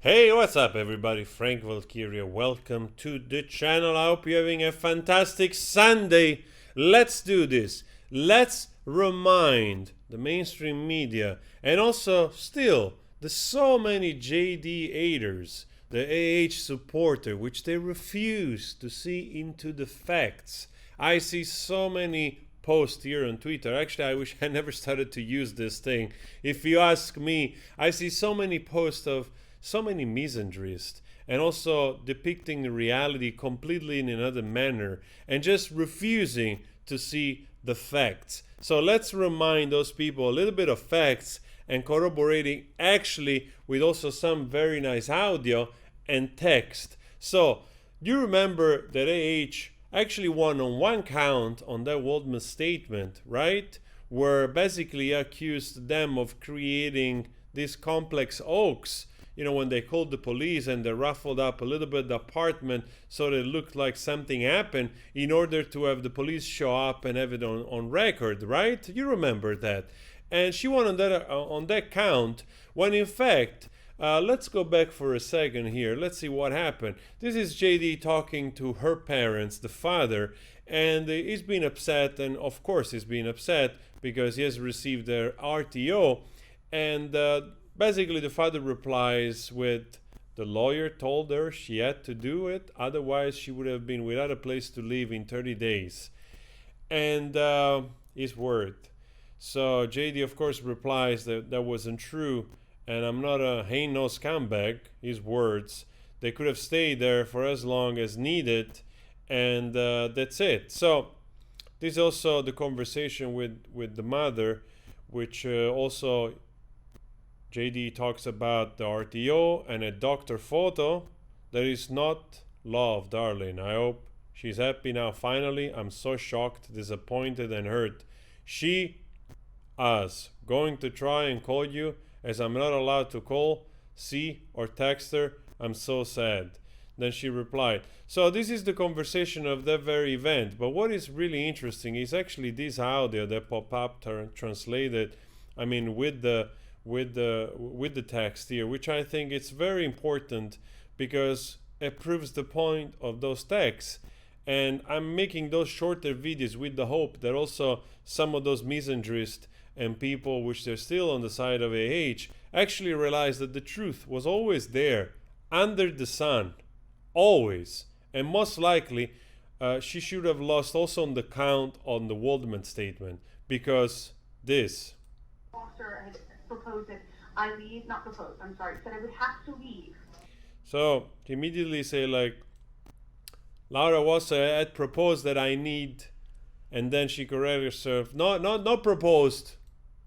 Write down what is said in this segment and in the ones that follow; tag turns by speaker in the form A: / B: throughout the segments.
A: Hey, what's up everybody? Frank Valkyria. Welcome to the channel. I hope you're having a fantastic Sunday. Let's do this. Let's remind the mainstream media and also still the so many JD haters, the AH supporter, which they refuse to see into the facts. I see so many post here on Twitter. Actually, I wish I never started to use this thing. If you ask me, I see so many posts of so many misandrists and also depicting the reality completely in another manner and just refusing to see the facts. So let's remind those people a little bit of facts and corroborating actually with also some very nice audio and text. So you remember that AH actually won on one count on that Waldman statement, right? Where basically accused them of creating this complex hoax. You know, when they called the police and they ruffled up a little bit the apartment so that it looked like something happened in order to have the police show up and have it on record, right? You remember that. And she won on that count when in fact, let's go back for a second here. Let's see what happened. This is JD talking to her parents, the father, and he's been upset, and of course he's been upset because he has received their RTO, and basically the father replies with, the lawyer told her she had to do it, otherwise she would have been without a place to live in 30 days. And his word. So JD of course replies that that wasn't true, and I'm not ain't no scumbag, his words. They could have stayed there for as long as needed, and that's it. So this is also the conversation with the mother, which also JD talks about the RTO and a doctor photo. That is not love, darling. I hope she's happy now finally. I'm so shocked, disappointed, and hurt. She, us, going to try and call you as I'm not allowed to call, see, or text her. I'm so sad. Then she replied. So this is the conversation of that very event. But what is really interesting is actually this audio that pop up translated, I mean, with the text here, which I think it's very important because it proves the point of those texts. And I'm making those shorter videos with the hope that also some of those misandrists and people which they're still on the side of AH actually realize that the truth was always there under the sun, always. And most likely she should have lost also on the count on the Waldman statement because this.
B: Proposed that I leave, not proposed, I'm sorry, said I would have to leave.
A: So he immediately say like, Laura was had proposed that I need, and then she corrected herself. Not proposed.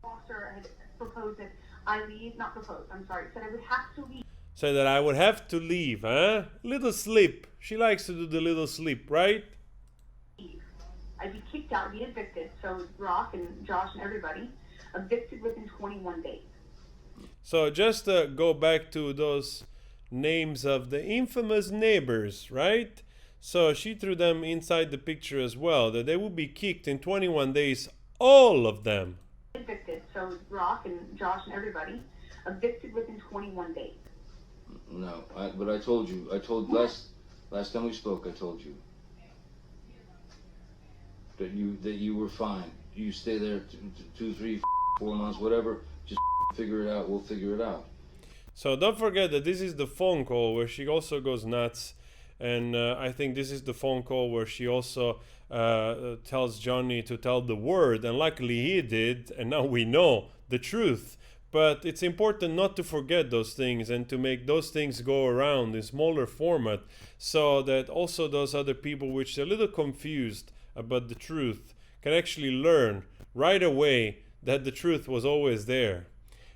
B: Officer had proposed that I leave, not proposed, I'm sorry, said I would have to leave.
A: Said that I would have to leave, huh? Little slip. She likes to do the little slip, right?
B: I'd be kicked out, be evicted, so Rock and Josh and everybody. Evicted within 21 days.
A: So just go back to those names of the infamous neighbors, right? So she threw them inside the picture as well, that they would be kicked in 21 days, all of them.
B: Evicted, so Rock and Josh and everybody. Evicted within 21 days.
C: No, but I told you. Last time we spoke, I told you that you were fine. You stay there 2, 3, 4 months, whatever. Just figure it out. We'll figure it out.
A: So don't forget that this is the phone call where she also goes nuts, and I think this is the phone call where she also tells Johnny to tell the word, and luckily he did, and now we know the truth. But it's important not to forget those things and to make those things go around in smaller format, so that also those other people which are a little confused about the truth can actually learn right away that the truth was always there.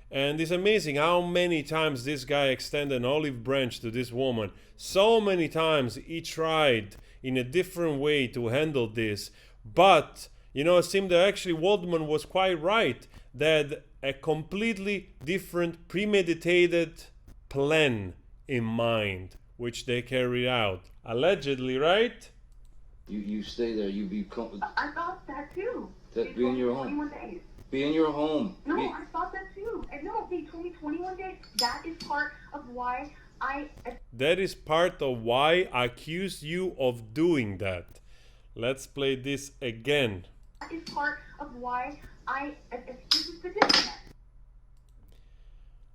A: And it's amazing how many times this guy extended an olive branch to this woman. So many times he tried in a different way to handle this. But, you know, it seemed that actually Waldman was quite right, that a completely different premeditated plan in mind, which they carried out. Allegedly, right?
C: You stay there. You be.
B: I thought that too.
C: That be in your home.
B: 21 days.
C: Be in your home.
B: No, I thought that too. And no, they told me 21 days. That is part of why
A: That is part of why I accused you of doing that. Let's play this again.
B: That is part of why I accused the disconnect.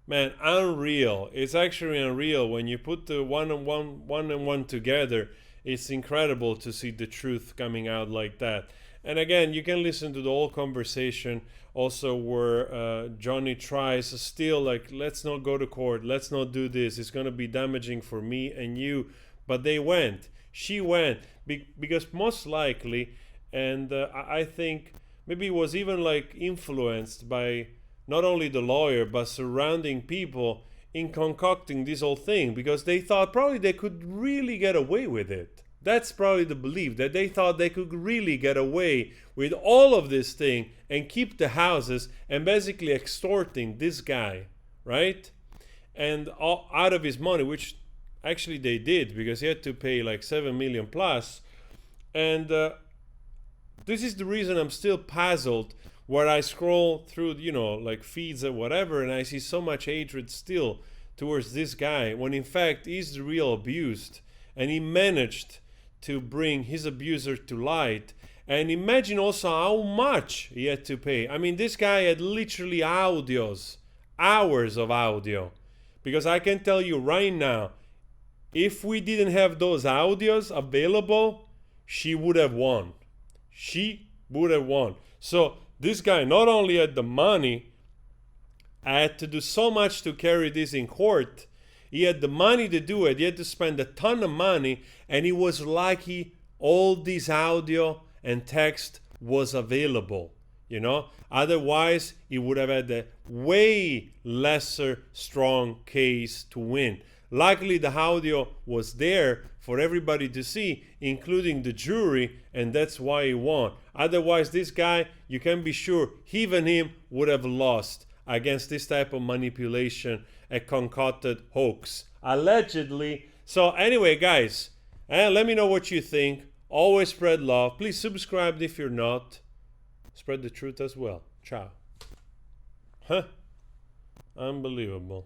A: Man, unreal. It's actually unreal. When you put the one and one together, it's incredible to see the truth coming out like that. And again, you can listen to the whole conversation also where Johnny tries still like, let's not go to court, let's not do this, it's going to be damaging for me and you. But they went. She went because most likely, and I think maybe it was even like influenced by not only the lawyer but surrounding people in concocting this whole thing, because they thought probably they could really get away with it. That's probably the belief, that they thought they could really get away with all of this thing and keep the houses and basically extorting this guy, right? And all, out of his money, which actually they did, because he had to pay like 7 million plus. And this is the reason I'm still puzzled where I scroll through, you know, like feeds or whatever, and I see so much hatred still towards this guy, when in fact he's the real abused, and he managed to bring his abuser to light. And imagine also how much he had to pay. I mean, this guy had literally audios, hours of audio, because I can tell you right now, if we didn't have those audios available, she would have won. She would have won. So this guy not only had the money, I had to do so much to carry this in court. He had the money to do it. He had to spend a ton of money, and it was lucky all this audio and text was available, you know? Otherwise, he would have had a way lesser strong case to win. Luckily, the audio was there for everybody to see, including the jury, and that's why he won. Otherwise, this guy, you can be sure, even him would have lost against this type of manipulation, a concocted hoax, allegedly. So anyway, guys, let me know what you think. Always spread love. Please subscribe if you're not. Spread the truth as well. Ciao. Huh? Unbelievable.